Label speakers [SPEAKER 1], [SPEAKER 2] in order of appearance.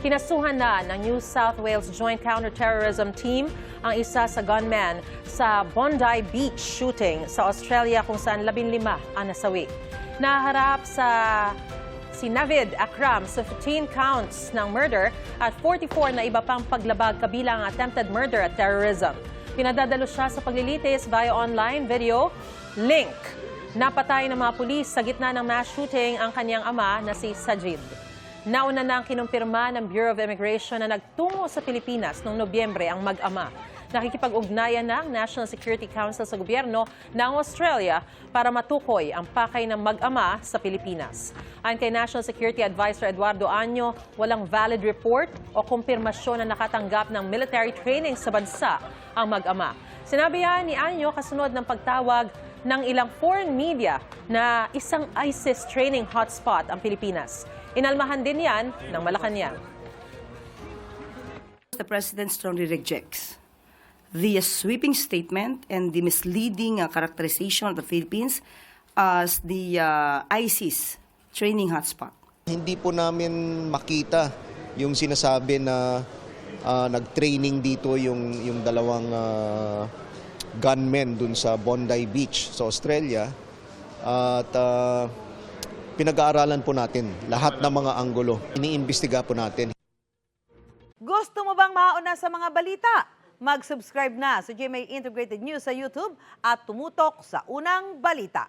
[SPEAKER 1] Kinasuhan na ng New South Wales Joint Counter-Terrorism Team ang isa sa gunman sa Bondi Beach shooting sa Australia kung saan 15 ang nasawi. Naharap si Navid Akram sa 15 counts ng murder at 44 na iba pang paglabag kabilang attempted murder at terrorism. Pinadadalo siya sa paglilitis via online video link. Napatay ng mga pulis sa gitna ng mass shooting ang kanyang ama na si Sajid. Nauna nang kinumpirma ng Bureau of Immigration na nagtungo sa Pilipinas noong Nobyembre ang mag-ama. Nakikipag-ugnayan na ang National Security Council sa gobyerno ng Australia para matukoy ang pakay ng mag-ama sa Pilipinas. Ayon kay National Security Advisor Eduardo Año, walang valid report o kumpirmasyon na nakatanggap ng military training sa bansa ang mag-ama. Sinabi yan ni Año kasunod ng pagtawag ng ilang foreign media na isang ISIS training hotspot ang Pilipinas. Inalmahan din yan ng Malacanang.
[SPEAKER 2] The President strongly rejects the sweeping statement and the misleading characterization of the Philippines as the ISIS training hotspot.
[SPEAKER 3] Hindi po namin makita yung sinasabi na nag-training dito yung dalawang gunmen dun sa Bondi Beach sa Australia. At pinag-aaralan po natin lahat ng mga anggulo. Iniimbestiga po natin.
[SPEAKER 4] Gusto mo bang mauna sa mga balita? Mag-subscribe na sa GMA Integrated News sa YouTube at tumutok sa unang balita.